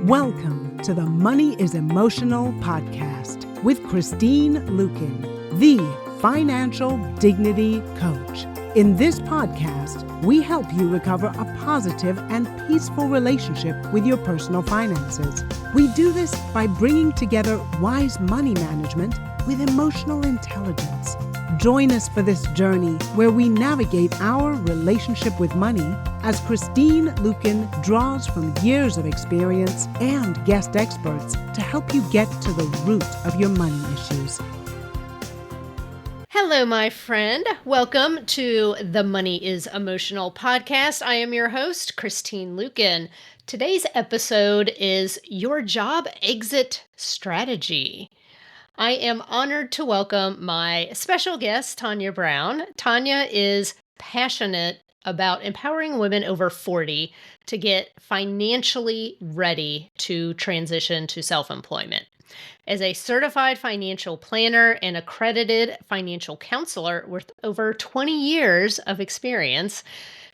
Welcome to the Money is Emotional podcast with Christine Luken, the financial dignity coach. In this podcast, we help you recover a positive and peaceful relationship with your personal finances. We do this by bringing together wise money management with emotional intelligence. Join us for this journey where we navigate our relationship with money as Christine Luken draws from years of experience and guest experts to help you get to the root of your money issues. Hello, my friend. Welcome to the Money is Emotional podcast. I am your host, Christine Luken. Today's episode is Your Job Exit Strategy. I am honored to welcome my special guest, Tania Brown. Tania is passionate about empowering women over 40 to get financially ready to transition to self-employment. As a certified financial planner and accredited financial counselor with over 20 years of experience,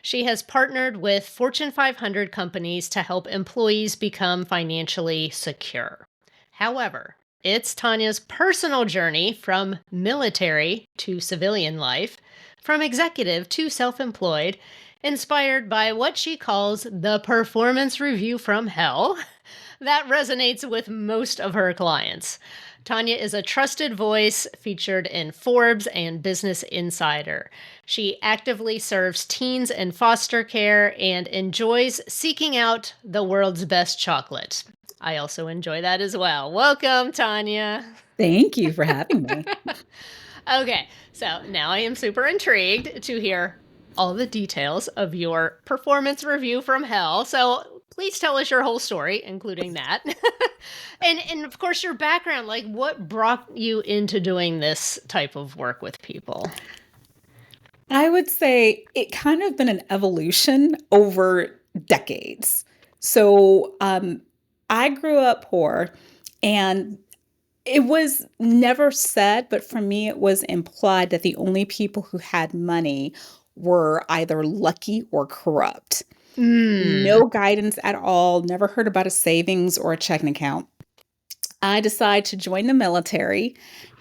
she has partnered with Fortune 500 companies to help employees become financially secure. However, it's Tania's personal journey from military to civilian life, from executive to self-employed, inspired by what she calls the performance review from hell, that resonates with most of her clients. Tania is a trusted voice featured in Forbes and Business Insider. She actively serves teens in foster care and enjoys seeking out the world's best chocolate. I also enjoy that as well. Welcome, Tania. Thank you for having me. Okay, so now I am super intrigued to hear all the details of your performance review from hell. So please tell us your whole story, including that. and of course, your background, like what brought you into doing this type of work with people? I would say it kind of been an evolution over decades. So I grew up poor, and it was never said, but for me, it was implied that the only people who had money were either lucky or corrupt. No guidance at all, never heard about a savings or a checking account. I decided to join the military,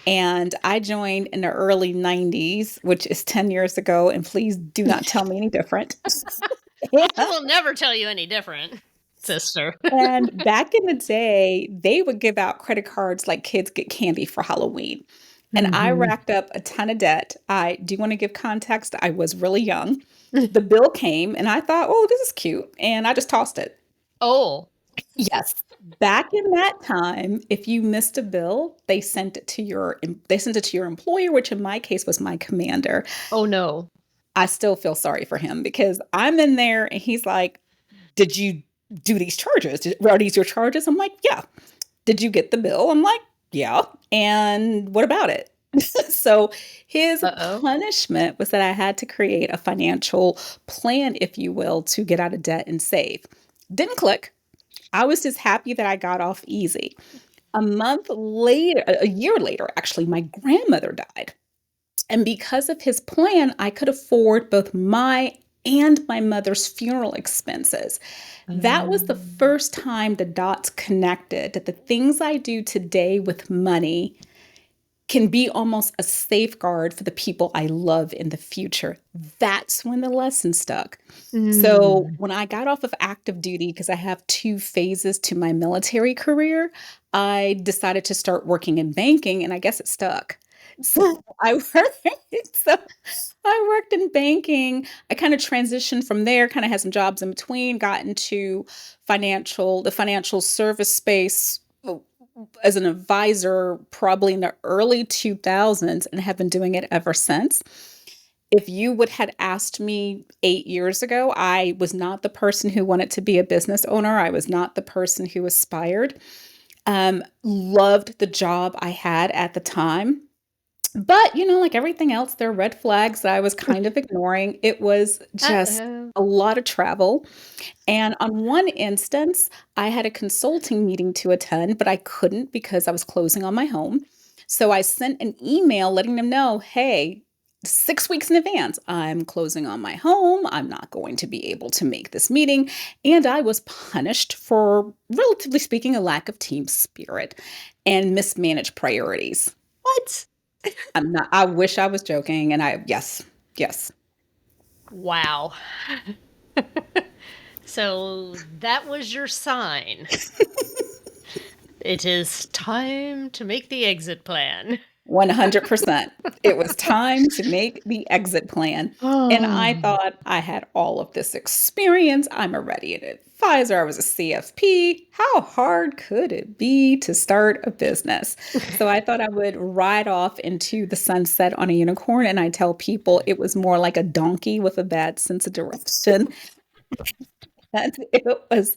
and I joined in the early 90s, which is 10 years ago, and please do not tell me any different. I will never tell you any different, sister. And back in the day, they would give out credit cards like kids get candy for Halloween. And I racked up a ton of debt. I do want to give context. I was really young. The bill came and I thought, oh, this is cute. And I just tossed it. Oh, Yes. Back in that time, if you missed a bill, they sent it to your employer, which in my case was my commander. oh no. I still feel sorry for him because I'm in there and he's like, did you do these charges? Are these your charges? I'm like, yeah. Did you get the bill? I'm like, yeah. And what about it? So his punishment was that I had to create a financial plan, if you will, to get out of debt and save. Didn't click. I was just happy that I got off easy. A year later, actually, my grandmother died. And because of his plan, I could afford both my and my mother's funeral expenses. That was the first time the dots connected, that the things I do today with money can be almost a safeguard for the people I love in the future. That's when the lesson stuck. So when I got off of active duty, because I have 2 phases to my military career, I decided to start working in banking, and I guess it stuck. So I worked in banking. I kind of transitioned from there, kind of had some jobs in between, got into the financial service space as an advisor probably in the early 2000s and have been doing it ever since. If you would had asked me 8 years ago, I was not the person who wanted to be a business owner. I was not the person who aspired. Loved the job I had at the time. But, like everything else, there are red flags that I was kind of ignoring. It was just a lot of travel. And on one instance, I had a consulting meeting to attend, but I couldn't because I was closing on my home. So I sent an email letting them know, hey, 6 weeks in advance. I'm closing on my home. I'm not going to be able to make this meeting. And I was punished for, relatively speaking, a lack of team spirit and mismanaged priorities. What? I wish I was joking. And yes, yes. Wow. So that was your sign. It is time to make the exit plan. 100%. It was time to make the exit plan. And I Oh. thought I had all of this experience. I'm already an advisor. I was a CFP. How hard could it be to start a business? So I thought I would ride off into the sunset on a unicorn. And I tell people it was more like a donkey with a bad sense of direction. And it was,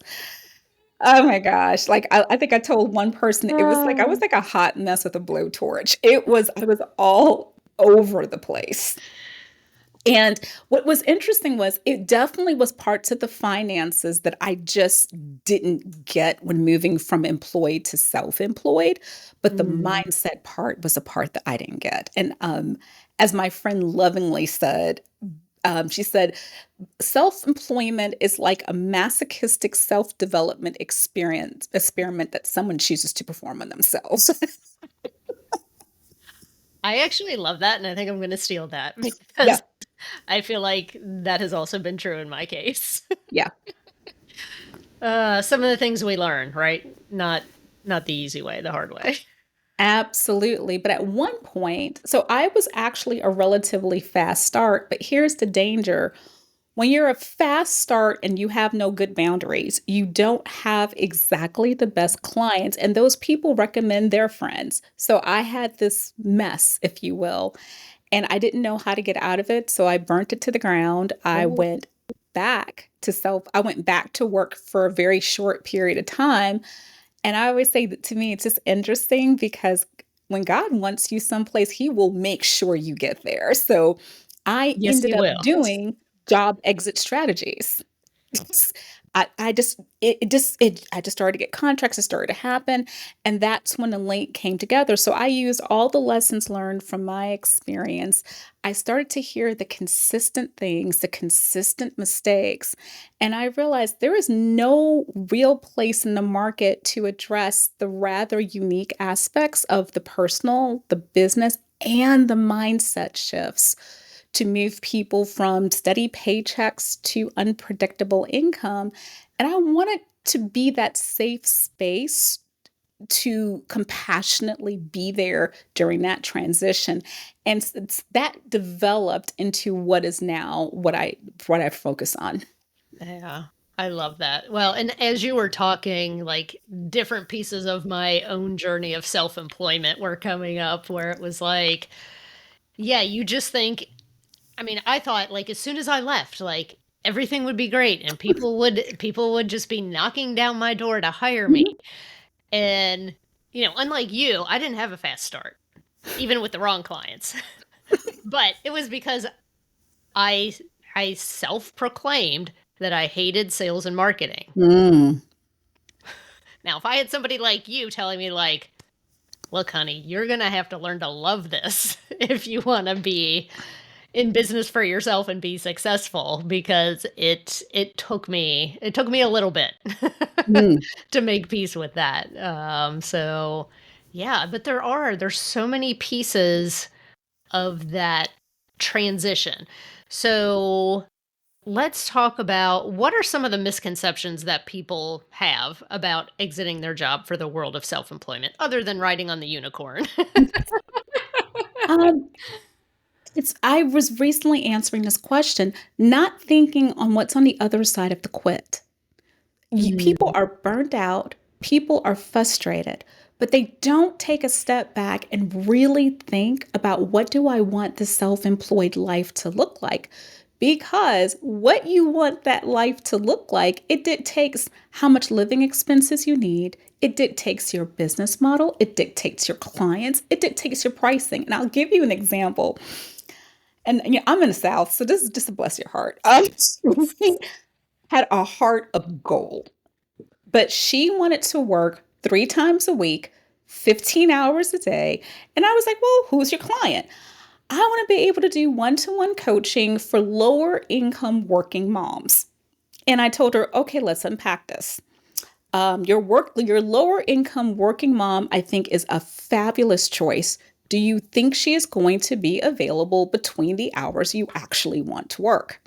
oh my gosh. Like I think I told one person it was like I was like a hot mess with a blowtorch. I was all over the place. And what was interesting was it definitely was parts of the finances that I just didn't get when moving from employed to self-employed, but the Mm. mindset part was a part that I didn't get. And as my friend lovingly said, she said, self-employment is like a masochistic self-development experience experiment that someone chooses to perform on themselves. I actually love that, and I think I'm gonna steal that Yeah, because I feel like that has also been true in my case. yeah. Some of the things we learn, right? Not the easy way, the hard way. Absolutely. But at one point, so I was actually a relatively fast start, but here's the danger. When you're a fast start and you have no good boundaries, you don't have exactly the best clients, and those people recommend their friends. So I had this mess, if you will, and I didn't know how to get out of it. So I burnt it to the ground. Oh. I went back to work for a very short period of time. And I always say that to me, it's just interesting because when God wants you someplace, he will make sure you get there. So I Yes, ended you up will. doing job exit strategies. I just it just it I just started to get contracts, it started to happen, and that's when the link came together. So I used all the lessons learned from my experience. I started to hear the consistent things, the consistent mistakes, and I realized there is no real place in the market to address the rather unique aspects of the personal, the business, and the mindset shifts to move people from steady paychecks to unpredictable income. And I wanted to be that safe space to compassionately be there during that transition. And that developed into what is now what I focus on. Yeah, I love that. Well, and as you were talking, like different pieces of my own journey of self-employment were coming up where it was like, yeah, you just think, I mean, I thought like as soon as I left, like everything would be great and people would just be knocking down my door to hire me. Mhm. And unlike you, I didn't have a fast start, even with the wrong clients. But it was because I I self-proclaimed that I hated sales and marketing. Mm. Now, if I had somebody like you telling me like, "Look, honey, you're going to have to learn to love this if you want to be in business for yourself and be successful," because it took me a little bit Mm. to make peace with that. So yeah, but there's so many pieces of that transition. So let's talk about what are some of the misconceptions that people have about exiting their job for the world of self-employment, other than riding on the unicorn? Um, I was recently answering this question, not thinking on what's on the other side of the quit. People Mm. are burnt out, people are frustrated, but they don't take a step back and really think about what do I want the self-employed life to look like? Because what you want that life to look like, it dictates how much living expenses you need. It dictates your business model. It dictates your clients. It dictates your pricing. And I'll give you an example. And I'm in the South, so this is just to bless your heart. We had a heart of gold. But she wanted to work 3 times a week, 15 hours a day, and I was like, "Well, who's your client?" I want to be able to do one-to-one coaching for lower income working moms. And I told her, okay, let's unpack this. Your lower income working mom, I think, is a fabulous choice. Do you think she is going to be available between the hours you actually want to work?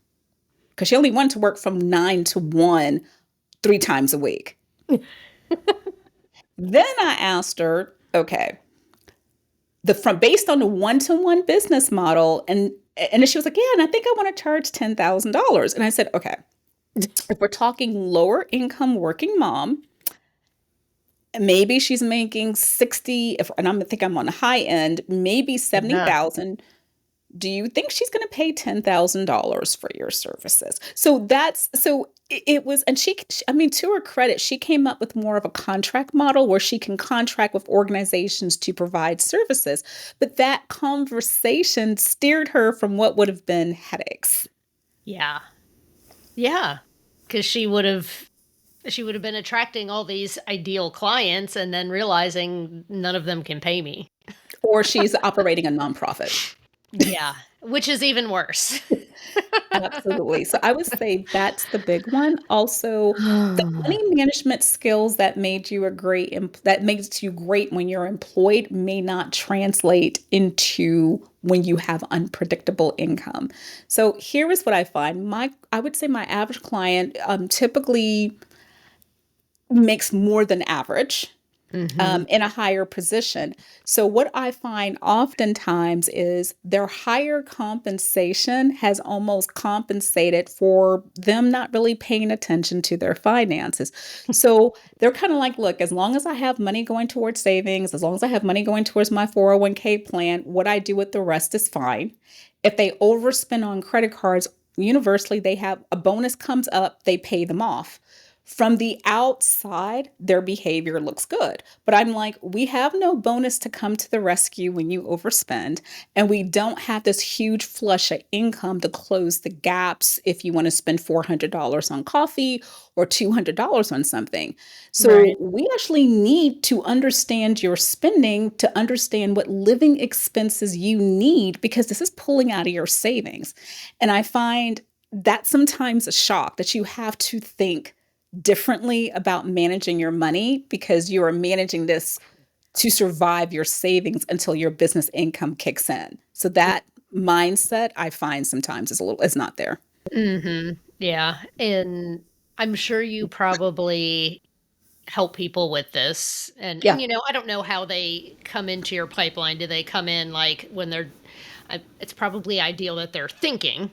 Because she only wanted to work from 9 to 1, 3 times a week. Then I asked her, okay, based on the one-to-one business model, and she was like, yeah, and I think I want to charge $10,000. And I said, okay, if we're talking lower income working mom, maybe she's making 60, and I think I'm on the high end, maybe Yeah. 70,000. Do you think she's going to pay $10,000 for your services? It was, and I mean, to her credit, she came up with more of a contract model where she can contract with organizations to provide services. But that conversation steered her from what would have been headaches. Yeah. Yeah. Because she would have been attracting all these ideal clients and then realizing none of them can pay me. Or she's operating a nonprofit. Yeah. Which is even worse. Absolutely. So I would say that's the big one. Also, the money management skills that that makes you great when you're employed may not translate into when you have unpredictable income. So here is what I find. I would say my average client typically makes more than average Mhm. in a higher position. So what I find oftentimes is their higher compensation has almost compensated for them not really paying attention to their finances. So they're kind of like, look, as long as I have money going towards savings, as long as I have money going towards my 401k plan, what I do with the rest is fine. If they overspend on credit cards, universally they have a bonus comes up, they pay them off. From the outside, their behavior looks good. But I'm like, we have no bonus to come to the rescue when you overspend. And we don't have this huge flush of income to close the gaps if you want to spend $400 on coffee or $200 on something. So Right. we actually need to understand your spending to understand what living expenses you need because this is pulling out of your savings. And I find that sometimes a shock that you have to think differently about managing your money because you are managing this to survive your savings until your business income kicks in. So that mindset I find sometimes is not there. Mhm. Yeah, and I'm sure you probably help people with this, and Yeah. I don't know how they come into your pipeline. Do they come in, like, when it's probably ideal that they're thinking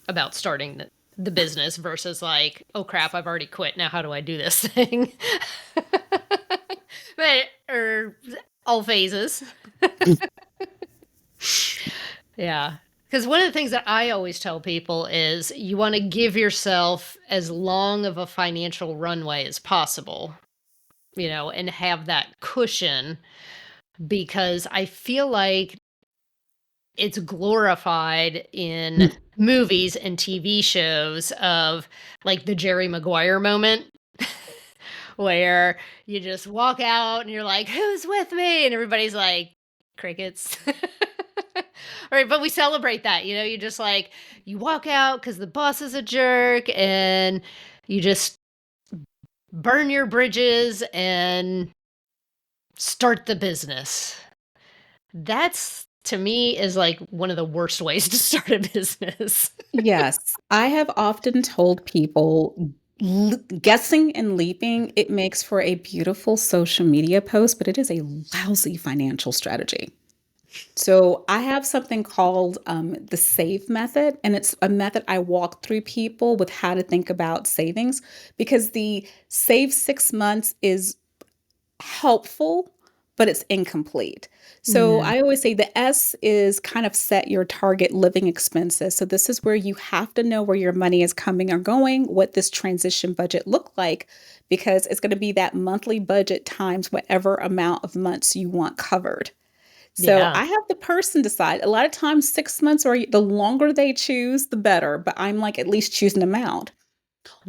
about starting the business versus like, "Oh, crap, I've already quit. Now how do I do this thing?" But or all phases. Yeah. Because one of the things that I always tell people is you want to give yourself as long of a financial runway as possible, and have that cushion because I feel like it's glorified in movies and TV shows of like the Jerry Maguire moment where you just walk out and you're like, "Who's with me?" And everybody's like, "Crickets." Right, but we celebrate that, you just like you walk out because the boss is a jerk and you just burn your bridges and start the business. That's to me is like one of the worst ways to start a business. Yes. I have often told people guessing and leaping, it makes for a beautiful social media post, but it is a lousy financial strategy. So I have something called the SAVE method, and it's a method I walk through people with how to think about savings because the save 6 months is helpful, but it's incomplete. So Mm, I always say the S is kind of set your target living expenses. So this is where you have to know where your money is coming or going, what this transition budget look like, because it's going to be that monthly budget times whatever amount of months you want covered. So yeah. I have the person decide. A lot of times, 6 months or the longer they choose, the better. But I'm like, at least choose an amount.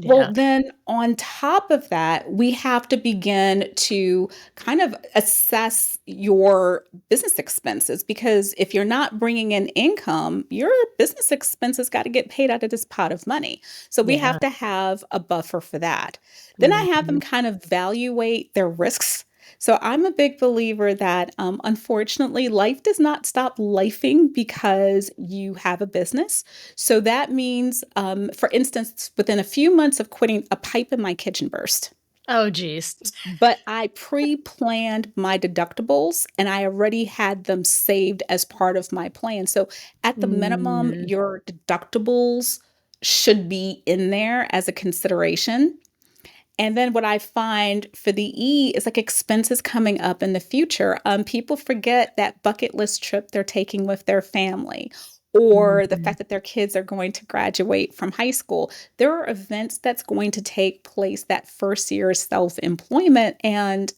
Well, Yeah. then on top of that, we have to begin to kind of assess your business expenses because if you're not bringing in income, your business expenses got to get paid out of this pot of money. So we Yeah. have to have a buffer for that. Then I have them Mhm. kind of evaluate their risks. So I'm a big believer that unfortunately, life does not stop lifing because you have a business. So that means, for instance, within a few months of quitting, a pipe in my kitchen burst. Oh, geez. But I pre-planned my deductibles and I already had them saved as part of my plan. So at the minimum, Mm, your deductibles should be in there as a consideration. And then what I find for the E is like expenses coming up in the future. People forget that bucket list trip they're taking with their family or the mhm. fact that their kids are going to graduate from high school. There are events that's going to take place that first year of self-employment and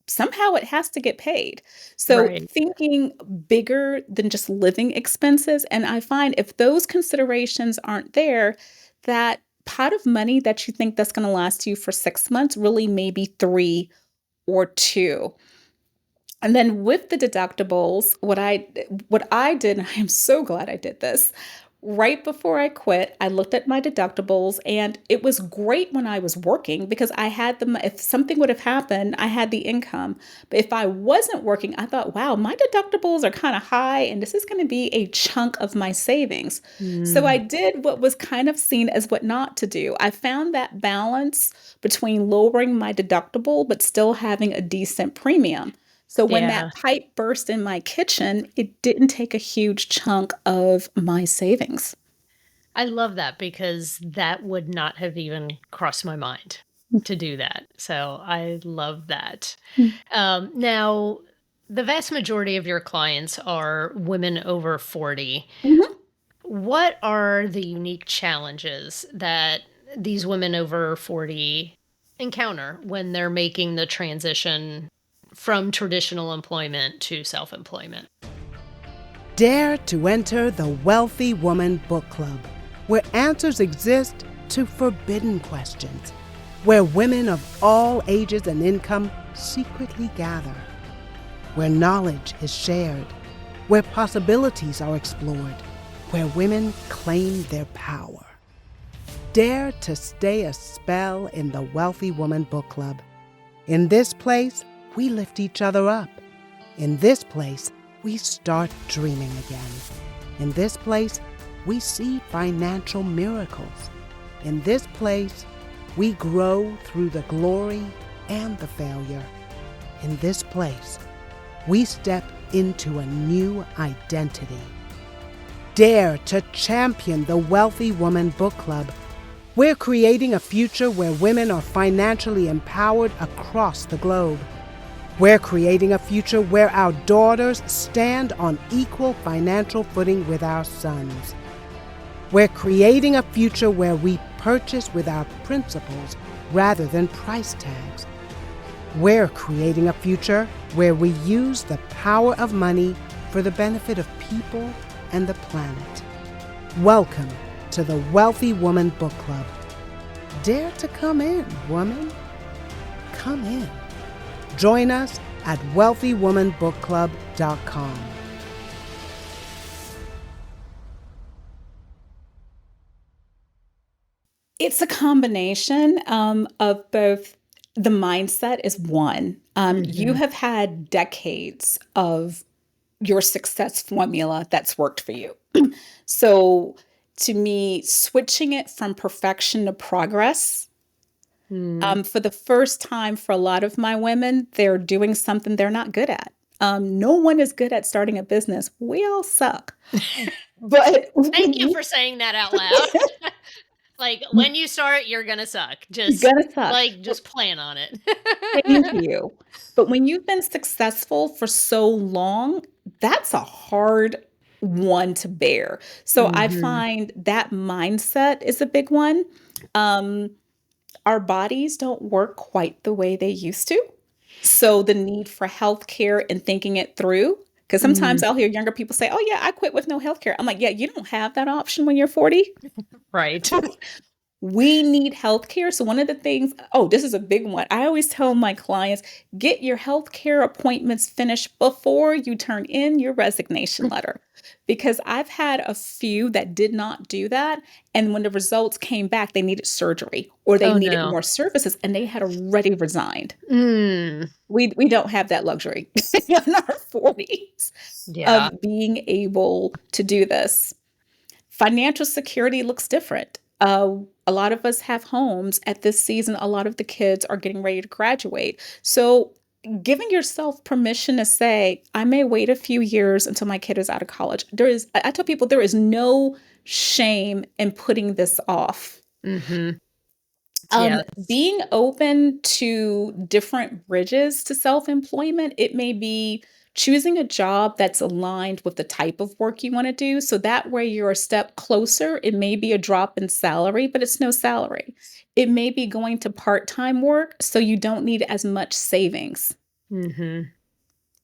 somehow it has to get paid. So Right. thinking bigger than just living expenses. And I find if those considerations aren't there, that pot of money that you think that's going to last you for 6 months really maybe 3 or 2. And then with the deductibles, what I did, and I am so glad I did this. Right before I quit, I looked at my deductibles and it was great when I was working because I had them. If something would have happened, I had the income. But if I wasn't working, I thought, wow, my deductibles are kind of high and this is going to be a chunk of my savings. So I Mm, did what was kind of seen as what not to do. I found that balance between lowering my deductible but still having a decent premium. So when yeah. that pipe burst in my kitchen, it didn't take a huge chunk of my savings. I love that because that would not have even crossed my mind to do that. So I love that. Now, the vast majority of your clients are women over 40. Mhm. What are the unique challenges that these women over 40 encounter when they're making the transition from traditional employment to self employment? Dare to enter the Wealthy Woman Book Club, where answers exist to forbidden questions, where women of all ages and income secretly gather, where knowledge is shared, where possibilities are explored, where women claim their power. Dare to stay a spell in the Wealthy Woman Book Club. In this place, we lift each other up. In this place, we start dreaming again. In this place, we see financial miracles. In this place, we grow through the glory and the failure. In this place, we step into a new identity. Dare to champion the Wealthy Woman Book Club. We're creating a future where women are financially empowered across the globe. We're creating a future where our daughters stand on equal financial footing with our sons. We're creating a future where we purchase with our principles rather than price tags. We're creating a future where we use the power of money for the benefit of people and the planet. Welcome to the Wealthy Woman Book Club. Dare to come in, woman. Come in. Join us at wealthywomanbookclub.com. It's a combination of both. The mindset is one. You Mhm. have had decades of your success formula that's worked for you. So to me, switching it from perfection to progress, Mm. for the first time for a lot of my women, they're doing something they're not good at. No one is good at starting a business. We all suck. But Thank when you you for saying that out loud. Like, when you start, you're gonna suck. you're Just gonna suck. like, just plan on it. Thank you. But when you've been successful for so long, that's a hard one to bear. So I Mhm. find that mindset is a big one. Um, our bodies don't work quite the way they used to. So the need for healthcare and thinking it through, because sometimes Mm. I'll hear younger people say, "Oh yeah, I quit with no healthcare." I'm like, "Yeah, you don't have that option when you're 40." Right. We need healthcare. So one of the things, oh, this is a big one. I always tell my clients, get your healthcare appointments finished before you turn in your resignation letter. Because I've had a few that did not do that. And when the results came back, they needed surgery or they Oh, needed no. more services and they had already resigned. Mm, We don't have that luxury in our 40s yeah. of being able to do this. Financial security looks different. A lot of us have homes at this season. A lot of the kids are getting ready to graduate. So, giving yourself permission to say, I may wait a few years until my kid is out of college. I tell people there is no shame in putting this off. Mm-hmm. Yes. Being open to different bridges to self-employment, it may be choosing a job that's aligned with the type of work you want to do. So that way you're a step closer. It may be a drop in salary, but it's no salary. It may be going to part-time work, so you don't need as much savings Mm-hmm.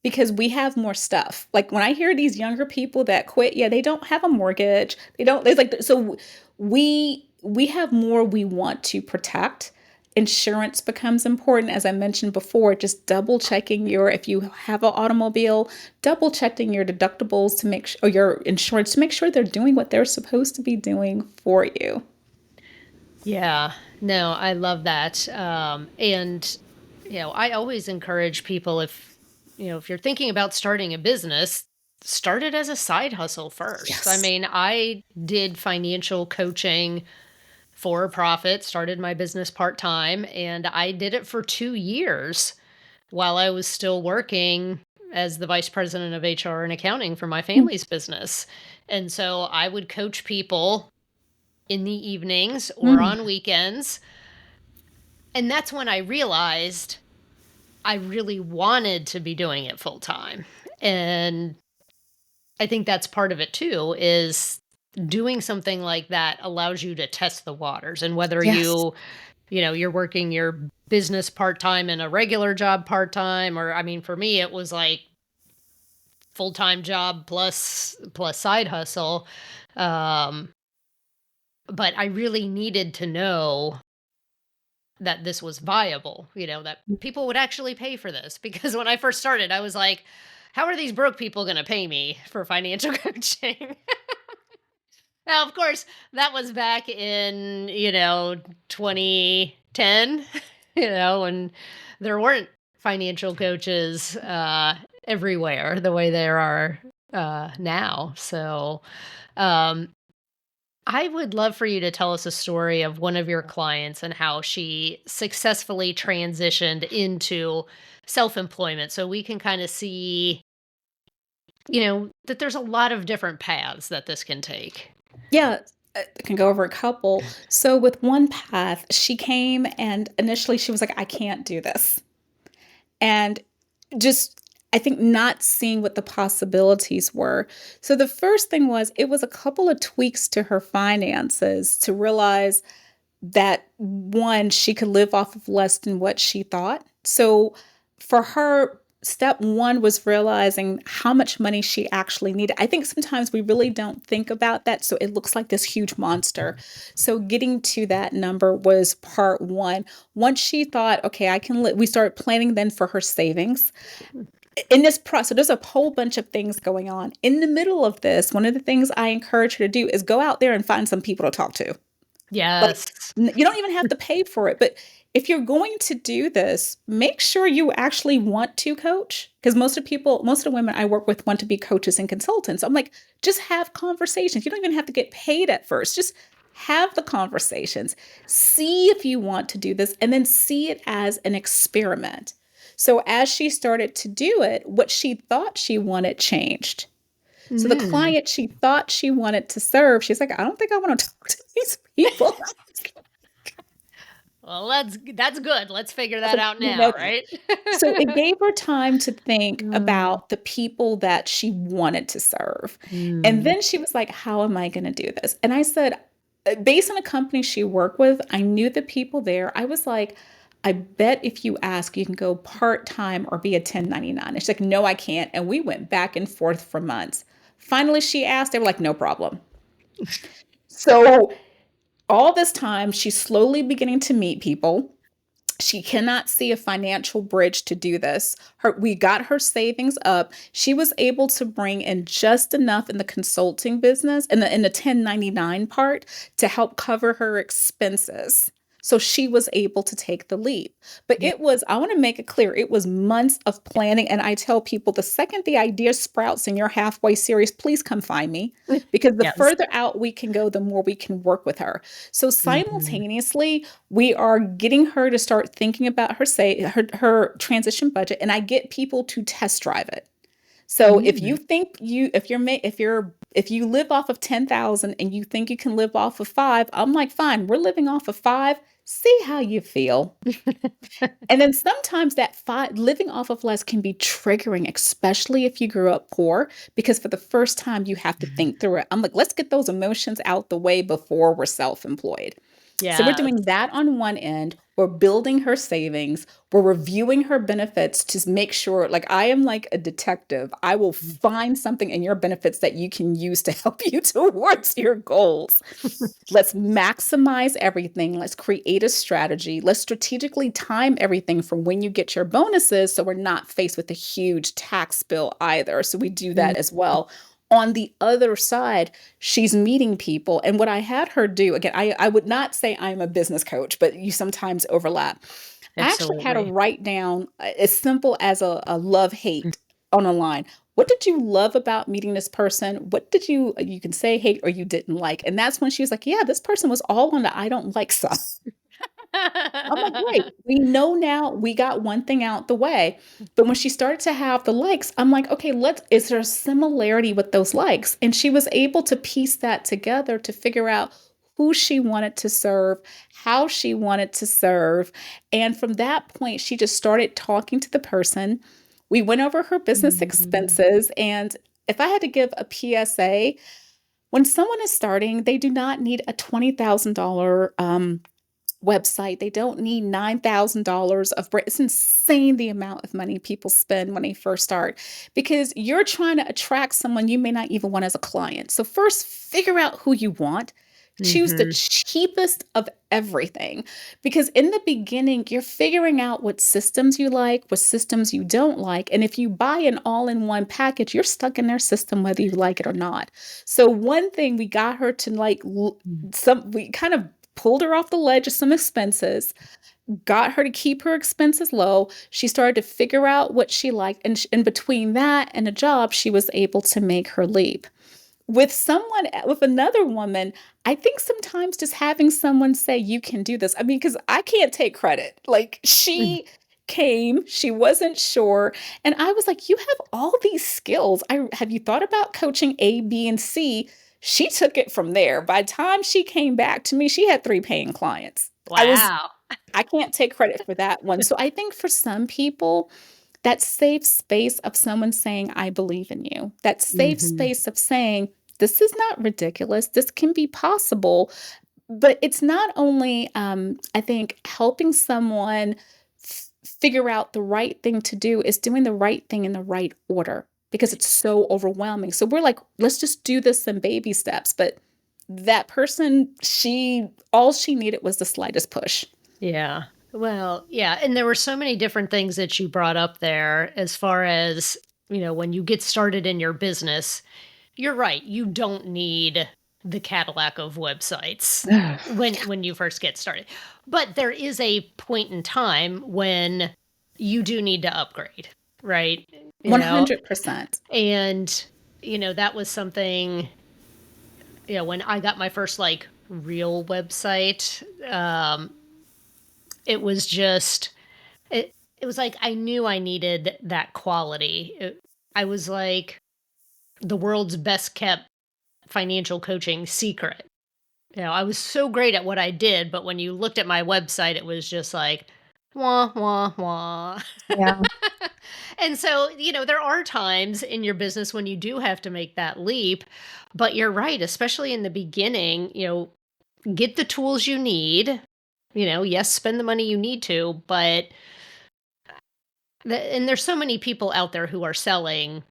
because we have more stuff. Like when I hear these younger people that quit, yeah, they don't have a mortgage. They don't, it's like, so we have more we want to protect. Insurance becomes important. As I mentioned before, just double checking if you have an automobile, double checking your deductibles to make sure, or your insurance to make sure they're doing what they're supposed to be doing for you. Yeah. No, I love that. And, I always encourage people if you're thinking about starting a business, start it as a side hustle first. I Yes. mean, I did financial coaching for profit, started my business part time, and I did it for 2 years while I was still working as the vice president of HR and accounting for my Mm, family's business. And so I would coach people in the evenings or mm, on weekends. And that's when I realized I really wanted to be doing it full time. And I think that's part of it too, is doing something like that allows you to test the waters. And whether yes. you're working your business part-time and a regular job part-time, or I mean, for me, it was like full-time job plus side hustle. Um, but I really needed to know that this was viable, that people would actually pay for this. Because when I first started, I was like, how are these broke people going to pay me for financial coaching? Now, of course, that was back in, 2010, when there weren't financial coaches everywhere the way there are now. So, um, I would love for you to tell us a story of one of your clients and how she successfully transitioned into self employment so we can kind of see, that there's a lot of different paths that this can take. Yeah, I can go over a couple. So with one path, she came and initially she was like, I can't do this. And just, I think not seeing what the possibilities were. So the first thing was it was a couple of tweaks to her finances to realize that one, she could live off of less than what she thought. So for her, step one was realizing how much money she actually needed. I think sometimes we really don't think about that. So it looks like this huge monster. So getting to that number was part one. Once she thought, okay, I can we started planning then for her savings. In this process, there's a whole bunch of things going on. In the middle of this, one of the things I encourage her to do is go out there and find some people to talk to. Like, Yes. you don't even have to pay for it, but if you're going to do this, make sure you actually want to coach. Because most of the women I work with want to be coaches and consultants. I'm like, just have conversations. You don't even have to get paid at first. Just have the conversations. See if you want to do this, and then see it as an experiment. So as she started to do it, what she thought she wanted changed. So the Mm. client she thought she wanted to serve, she's like, I don't think I want to talk to these people. Well, that's good. Let's figure I was that like, out you know now, that. right? So it gave her time to think Mm. about the people that she wanted to serve. And Mm. then she was like, how am I going to do this? And I said, based on the company she worked with, I knew the people there. I was like, I bet if you ask, you can go part time or be a 1099. And she's like, no, I can't. And we went back and forth for months. Finally, she asked, they were like, no problem. So All this time, she's slowly beginning to meet people. She cannot see a financial bridge to do this. We got her savings up. She was able to bring in just enough in the consulting business and in the 1099 part to help cover her expenses. So she was able to take the leap. But Yeah. I want to make it clear, it was months of planning. And I tell people the second the idea sprouts and you're halfway serious, please come find me. Because the Yes. further out we can go, the more we can work with her. So Mhm. simultaneously, we are getting her to start thinking about her transition budget, and I get people to test drive it. So if you Mm. think if you live off of 10,000 and you think you can live off of 5, I'm like, fine, we're living off of 5. See how you feel. And then sometimes that living off of less can be triggering, especially if you grew up poor, because for the first time you have to think through it. I'm like, let's get those emotions out the way before we're self-employed. So we're Yes. doing that on one end. We're building her savings. We're reviewing her benefits to make sure, like I am like a detective. I will find something in your benefits that you can use to help you towards your goals. Let's maximize everything. Let's create a strategy. Let's strategically time everything from when you get your bonuses so we're not faced with a huge tax bill either. So we do Mm. that as well. On the other side, she's meeting people. And what I had her do, again, I would not say I'm a business coach, but you sometimes overlap. I actually had her Absolutely. write down as simple as a love hate on a line. What did you love about meeting this person? What did you can say hate or you didn't like? And that's when she was like, yeah, this person was all on the I don't like stuff. I'm like, great. We know now we got one thing out the way. But when she started to have the likes, I'm like, okay, is there a similarity with those likes? And she was able to piece that together to figure out who she wanted to serve, how she wanted to serve. And from that point, she just started talking to the person. We went over her business Mhm. expenses. And if I had to give a PSA, when someone is starting, they do not need a $20,000 website. They don't need $9,000 of brand. It's insane the amount of money people spend when they first start because you're trying to attract someone you may not even want as a client. So first, figure out who you want. Choose the Mhm. cheapest of everything because in the beginning, you're figuring out what systems you like, what systems you don't like. And if you buy an all in one package, you're stuck in their system whether you like it or not. So, one thing we got her to Mm. we kind of pulled her off the ledge of some expenses, got her to keep her expenses low. She started to figure out what she liked. And in between that and a job, she was able to make her leap. With another woman, I think sometimes just having someone say, you can do this. I mean, because I can't take credit. Like Mm. she came, she wasn't sure. And I was like, you have all these skills. Have you thought about coaching A, B, and C? She took it from there. By the time she came back to me, she had 3 paying clients. Wow. I can't take credit for that one. So I think for some people, that safe space of someone saying, I believe in you, that safe Mhm. space of saying, this is not ridiculous, this can be possible. But it's not only, I think, helping someone figure out the right thing to do, is doing the right thing in the right order because it's so overwhelming. So we're like, let's just do this in baby steps. But that person, all she needed was the slightest push. Yeah. Well, yeah, and there were so many different things that you brought up there as far as, when you get started in your business, you're right, you don't need the Cadillac of websites when you first get started. But there is a point in time when you do need to upgrade, right? You know, 100%. and that was something, when I got my first like real website, it was just it was like I knew I needed that quality. I was like the world's best kept financial coaching secret. I was so great at what I did, but when you looked at my website, it was just like, wah, wah, wah. Yeah. And so, there are times in your business when you do have to make that leap, but you're right, especially in the beginning, get the tools you need. Yes, spend the money you need to, but and there's so many people out there who are selling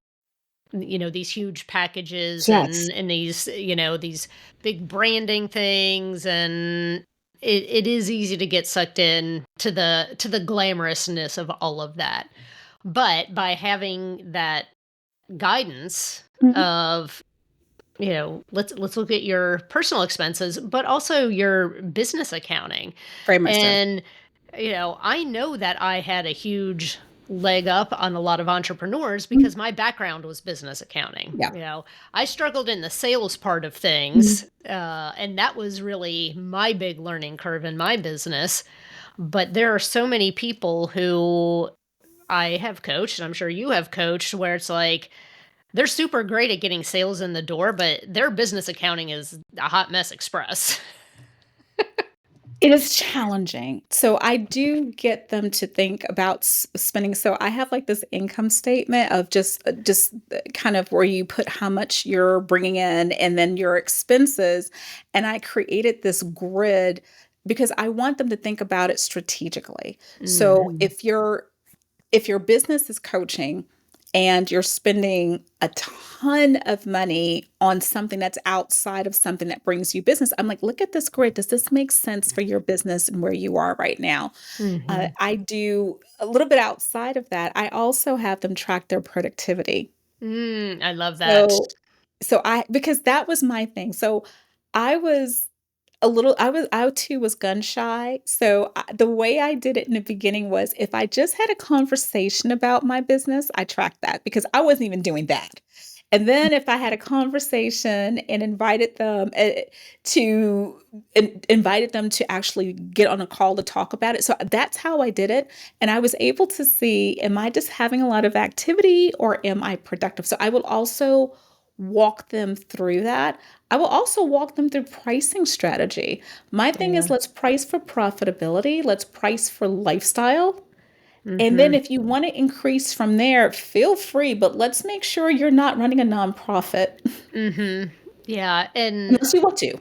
these huge packages Yes. and these, these big branding things, and it is easy to get sucked in to the glamorousness of all of that. But by having that guidance Mhm. of, let's look at your personal expenses, but also your business accounting. Very much so. And, I know that I had a huge leg up on a lot of entrepreneurs Mhm. because my background was business accounting. Yeah. I struggled in the sales part of Mhm. things, and that was really my big learning curve in my business. But there are so many people who I have coached, and I'm sure you have coached, where it's like, they're super great at getting sales in the door, but their business accounting is a hot mess express. It is challenging. So I do get them to think about spending. So I have like this income statement of just kind of where you put how much you're bringing in and then your expenses. And I created this grid because I want them to think about it strategically. So Mhm. if your business is coaching and you're spending a ton of money on something that's outside of something that brings you business, I'm like, look at this grid. Does this make sense for your business and where you are right now? Mhm. I do a little bit outside of that. I also have them track their productivity. I love that. So, because that was my thing. So I was I too was gun shy. So the way I did it in the beginning was if I just had a conversation about my business, I tracked that because I wasn't even doing that. And then if I had a conversation and invited them to actually get on a call to talk about it. So that's how I did it. And I was able to see, am I just having a lot of activity or am I productive? So I will also walk them through that. I will also walk them through pricing strategy. My thing is Yeah. let's price for profitability, let's price for lifestyle. And then Mhm. if you want to increase from there, feel free, but let's make sure you're not running a nonprofit Mhm. Yeah, and unless you want to.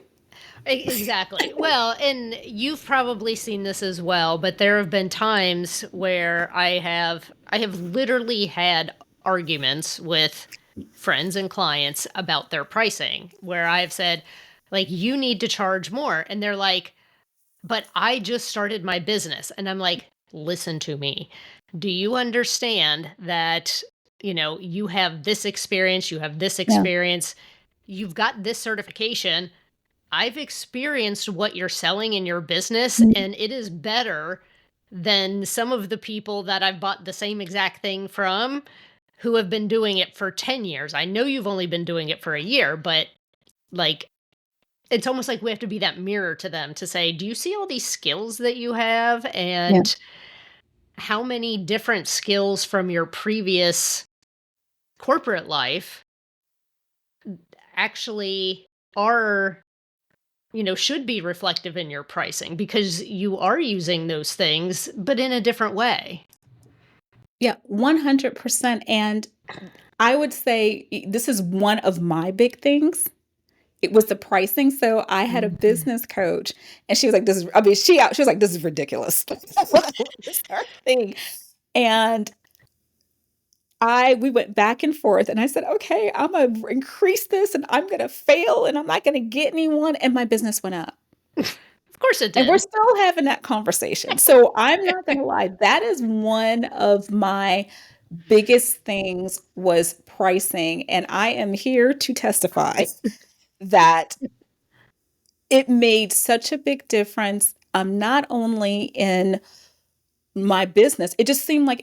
exactly. Well, and you've probably seen this as well, but there have been times where I have literally had arguments with friends and clients about their pricing where I've said, like, you need to charge more, and they're like, but I just started my business. And I'm like, listen to me. Do you understand that, you have this experience, you have this Yeah. experience, you've got this certification. I've experienced what you're selling in your business, Mhm. and it is better than some of the people that I've bought the same exact thing from who have been doing it for 10 years. I know you've only been doing it for a year, but like, it's almost like we have to be that mirror to them to say, "Do you see all these skills that you have, Yeah. and how many different skills from your previous corporate life actually are, should be reflective in your pricing because you are using those things, but in a different way." Yeah, 100%. And I would say this is one of my big things. It was the pricing. So I had a Mhm. business coach and she was like, this is, I mean, she was like, this is ridiculous. What was her thing? And we went back and forth and I said, okay, I'm going to increase this and I'm going to fail and I'm not going to get anyone. And my business went up. Of course it And we're did. still having that conversation. So I'm not going to lie. That is one of my biggest things was pricing. And I am here to testify that it made such a big difference, not only in my business, it just seemed like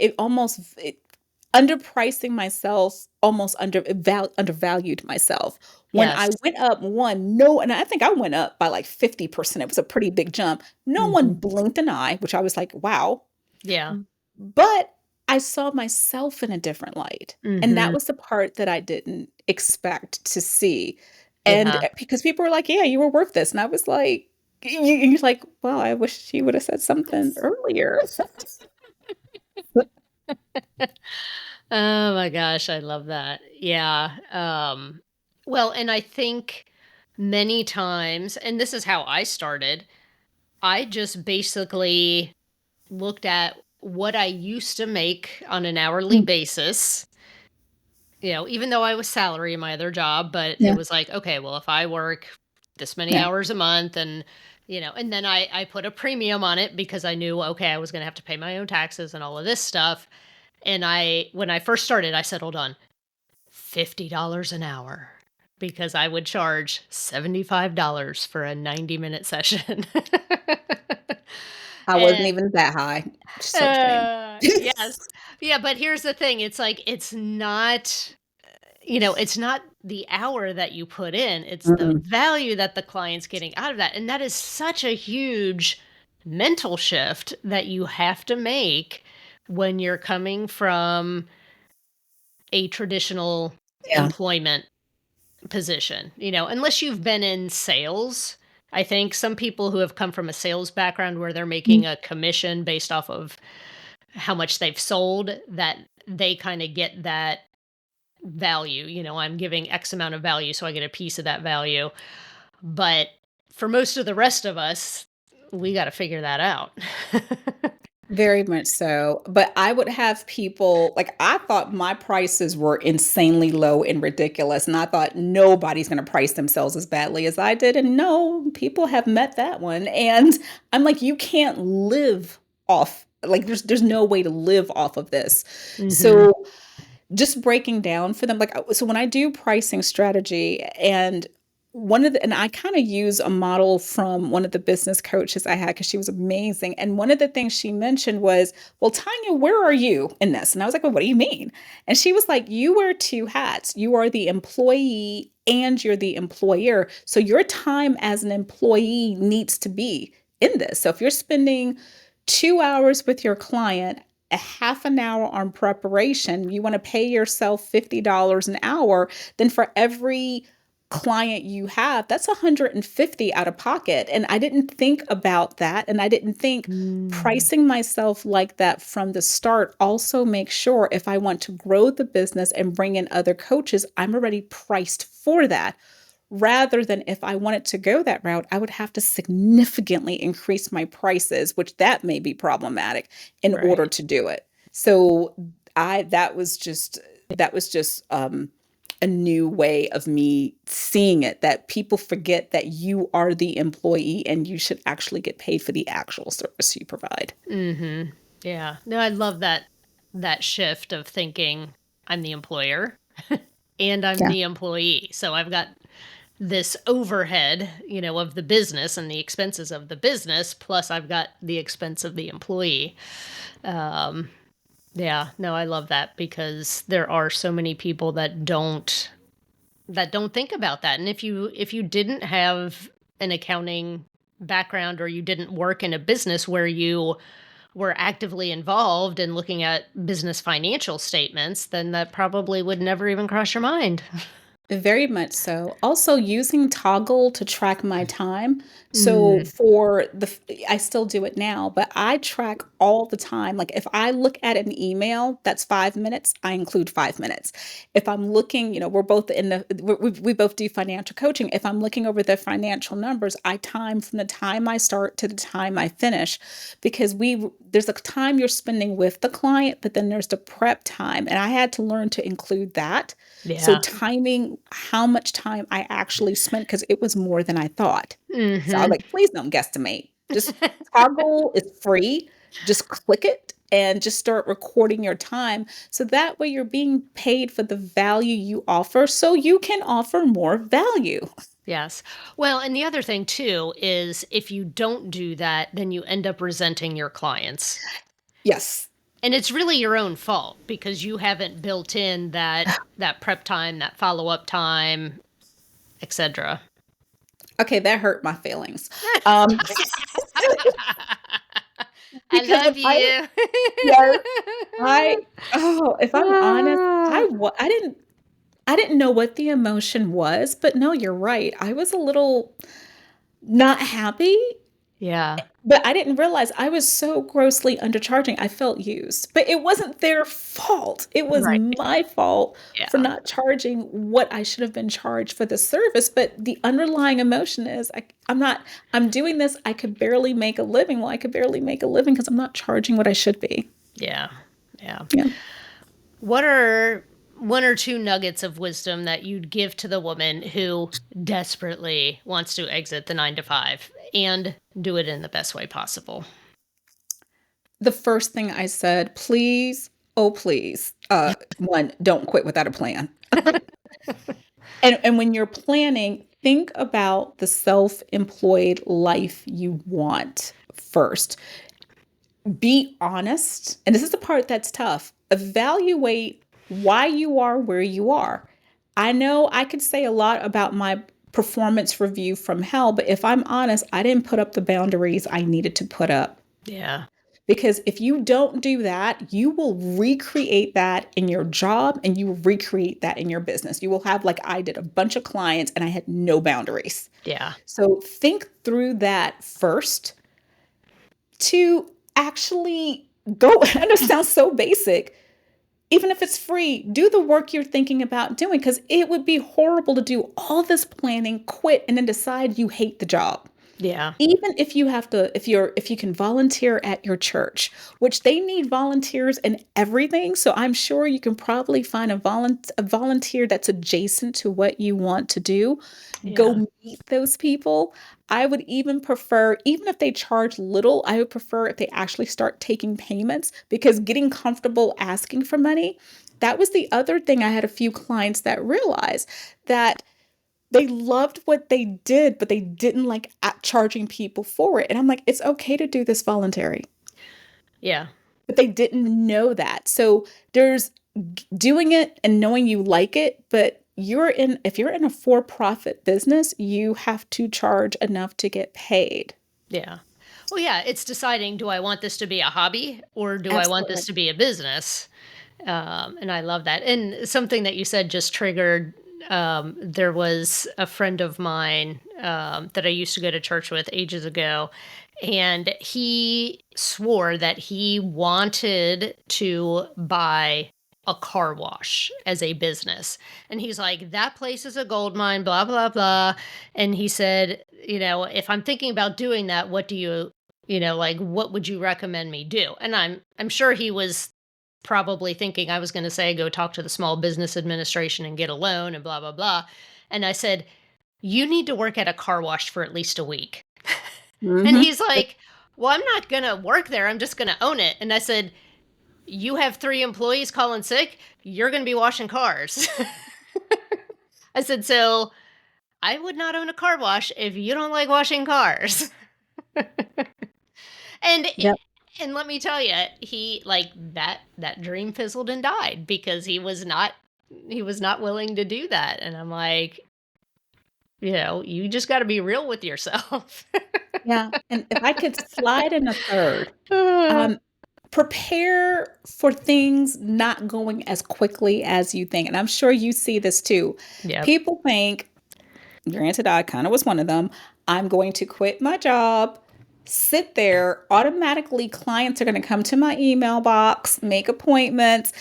underpricing myself, almost undervalued myself. When I Yes. went up one, no, and I think I went up by like 50%. It was a pretty big jump. No one Mhm. blinked an eye, which I was like, wow. Yeah. But I saw myself in a different light. And that Mhm. was the part that I didn't expect to see. And Yeah. because people were like, yeah, you were worth this. And I was like, you're like, well, I wish you would have said something earlier. Oh my gosh, I love that. Yeah. Well, and I think many times, and this is how I started, I just basically looked at what I used to make on an hourly Mm, basis even though I was salary in my other job, but it Yeah. was like, okay, well, if I work this many Yeah. hours a month and then I put a premium on it because I knew, okay, I was going to have to pay my own taxes and all of this stuff. And when I first started, I settled on $50 an hour because I would charge $75 for a 90-minute session. I wasn't And even that high. Just so saying. yes. Yeah, but here's the thing. It's like it's not the hour that you put in, it's the Mm, value that the client's getting out of that. And that is such a huge mental shift that you have to make when you're coming from a traditional yeah. employment position, unless you've been in sales. I think some people who have come from a sales background where they're making a commission based off of how much they've sold, that they kind of get that value. I'm giving X amount of value, so I get a piece of that value. But for most of the rest of us, we got to figure that out. Very much so. But I would have people like I thought my prices were insanely low and ridiculous. And I thought nobody's going to price themselves as badly as I did. And no, people have met that one. And I'm like, you can't live off. Like there's no way to live off of this. Hmm. So just breaking down for them, like so when I do pricing strategy and and I kind of use a model from one of the business coaches I had because she was amazing. And one of the things she mentioned was, well, Tanya, where are you in this? And I was like, well, what do you mean? And she was like, you wear two hats. You are the employee and you're the employer. So your time as an employee needs to be in this. So if you're spending 2 hours with your client, a half an hour on preparation, you want to pay yourself $50 an hour, then for every client you have, that's 150 out of pocket. And I didn't think about that. And I didn't think Mm. pricing myself like that from the start also makes sure if I want to grow the business and bring in other coaches, I'm already priced for that. Rather than if I wanted to go that route, I would have to significantly increase my prices, which that may be problematic in order Right. to do it. So I that was just a new way of me seeing it, that people forget that you are the employee and you should actually get paid for the actual service you provide. Mhm. Yeah. No, I love that shift of thinking I'm the employer and I'm Yeah. the employee. So I've got this overhead, of the business and the expenses of the business, plus I've got the expense of the employee. Um, yeah, no, I love that because there are so many people that don't think about that. And if you didn't have an accounting background or you didn't work in a business where you were actively involved in looking at business financial statements, then that probably would never even cross your mind. Very much so. Also using Toggle to track my time. So Mm, I still do it now, but I track all the time. Like if I look at an email that's 5 minutes, I include 5 minutes. If I'm looking, we're both we both do financial coaching. If I'm looking over the financial numbers, I time from the time I start to the time I finish because there's a time you're spending with the client, but then there's the prep time. And I had to learn to include that. So yeah. timing how much time I actually spent because it was more than I thought. So I was Mhm. like, please don't guesstimate. Just Toggle is free. Just click it and just start recording your time. So that way you're being paid for the value you offer so you can offer more value. Yes. Well, and the other thing too is if you don't do that, then you end up resenting your clients. Yes. And it's really your own fault because you haven't built in that prep time, that follow-up time, etc. Okay, that hurt my feelings. Um, I because love I you. yes, if I'm honest, Ah. I didn't know what the emotion was, but no, you're right. I was a little not happy, Yeah, but I didn't realize I was so grossly undercharging. I felt used, but it wasn't their fault. It was right. my fault for Yeah. not charging what I should have been charged for the service. But the underlying emotion is I'm doing this. I could barely make a living. Well, I could barely make a living because I'm not charging what I should be. Yeah. Yeah. Yeah. What are one or two nuggets of wisdom that you'd give to the woman who desperately wants to exit the 9 to 5 and do it in the best way possible? The first thing I said, please, oh, please, one, don't quit without a plan. And when you're planning, think about the self-employed life you want first. Be honest, and this is the part that's tough. Evaluate why you are where you are. I know I could say a lot about my performance review from hell, but if I'm honest, I didn't put up the boundaries I needed to put up. Yeah. Because if you don't do that, you will recreate that in your job and you will recreate that in your business. You will have, like I did, a bunch of clients and I had no boundaries. Yeah. So think through that first to actually go. I know it sounds so basic. Even if it's free, do the work you're thinking about doing, because it would be horrible to do all this planning, quit, and then decide you hate the job. Yeah. Even if you have to, if you can volunteer at your church, which they need volunteers in everything. So I'm sure you can probably find a volunteer that's adjacent to what you want to do. Yeah. Go meet those people. I would even prefer, even if they charge little, I would prefer if they actually start taking payments, because getting comfortable asking for money, that was the other thing. I had a few clients that realized that they loved what they did, but they didn't like charging people for it. And I'm like, it's okay to do this voluntary. Yeah. But they didn't know that. So there's doing it and knowing you like it, but if you're in a for-profit business, you have to charge enough to get paid. Yeah. Well, yeah, it's deciding, do I want this to be a hobby or do I want this to be a business? And I love that. And something that you said just triggered, there was a friend of mine that I used to go to church with ages ago, and he swore that he wanted to buy a car wash as a business. And he's like, that place is a gold mine, blah, blah, blah. And he said, if I'm thinking about doing that, what do like, what would you recommend me do? And I'm sure he was probably thinking I was going to say, go talk to the Small Business Administration and get a loan and blah, blah, blah. And I said, you need to work at a car wash for at least a week. And he's like, well, I'm not going to work there. I'm just going to own it. And I said, you have 3 employees calling sick. You're going to be washing cars. I said, so I would not own a car wash if you don't like washing cars. And Yep. and let me tell you, he like that dream fizzled and died because he was not willing to do that. And I'm like, you just got to be real with yourself. Yeah. And if I could slide in a third, prepare for things not going as quickly as you think. And I'm sure you see this too. Yep. People think, granted, I kind of was one of them, I'm going to quit my job, sit there, automatically clients are going to come to my email box, make appointments,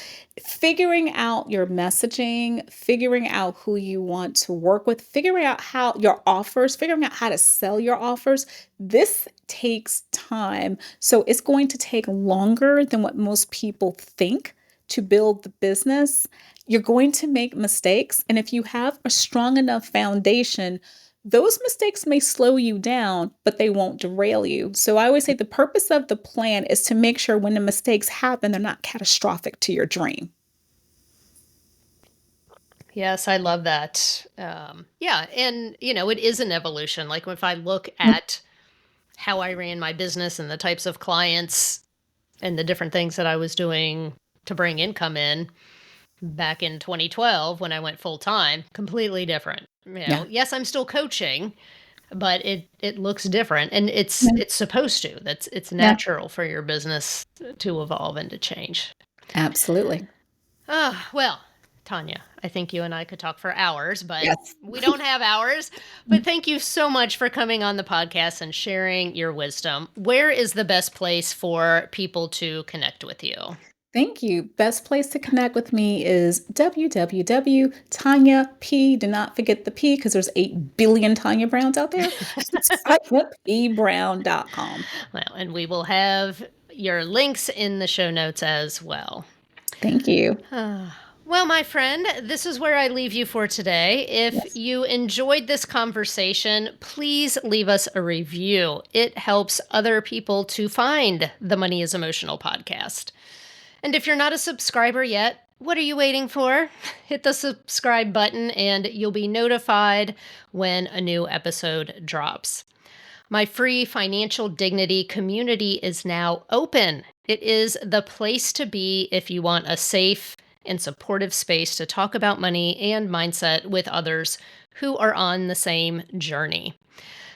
figuring out your messaging, figuring out who you want to work with, figuring out how your offers, figuring out how to sell your offers. This takes time. So it's going to take longer than what most people think to build the business. You're going to make mistakes. And if you have a strong enough foundation, those mistakes may slow you down, but they won't derail you. So I always say the purpose of the plan is to make sure when the mistakes happen, they're not catastrophic to your dream. Yes, I love that. Yeah. And, it is an evolution. Like if I look at how I ran my business and the types of clients and the different things that I was doing to bring income in back in 2012 when I went full time, completely different. Yes, I'm still coaching, but it looks different, and it's supposed to. It's natural for your business to evolve and to change. Absolutely. Well, Tania, I think you and I could talk for hours, but Yes. we don't have hours. But thank you so much for coming on the podcast and sharing your wisdom. Where is the best place for people to connect with you? Thank you. Best place to connect with me is www.Tania P. Do not forget the P, because there's 8 billion Tania Browns out there. TaniaPBrown.com. Well, and we will have your links in the show notes as well. Thank you. Well, my friend, this is where I leave you for today. If you enjoyed this conversation, please leave us a review. It helps other people to find the Money is Emotional podcast. And if you're not a subscriber yet, what are you waiting for? Hit the subscribe button and you'll be notified when a new episode drops. My free financial dignity community is now open. It is the place to be if you want a safe and supportive space to talk about money and mindset with others who are on the same journey.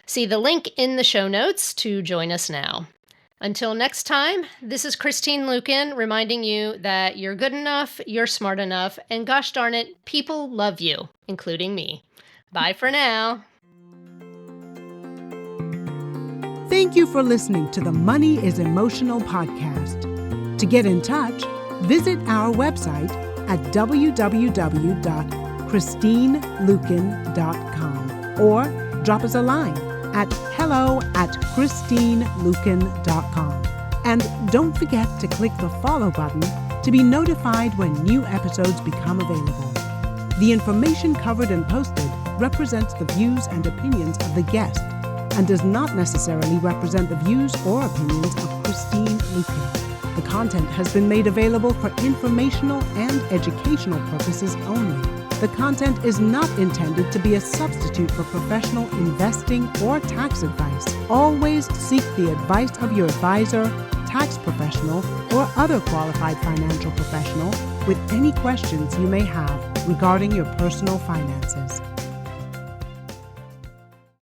See the link in the show notes to join us now. Until next time, this is Christine Luken reminding you that you're good enough, you're smart enough, and gosh darn it, people love you, including me. Bye for now. Thank you for listening to the Money is Emotional podcast. To get in touch, visit our website at www.christineluken.com or drop us a line at hello@christineluken.com. And don't forget to click the follow button to be notified when new episodes become available. The information covered and posted represents the views and opinions of the guest and does not necessarily represent the views or opinions of Christine Luken. The content has been made available for informational and educational purposes only. The content is not intended to be a substitute for professional investing or tax advice. Always seek the advice of your advisor, tax professional, or other qualified financial professional with any questions you may have regarding your personal finances.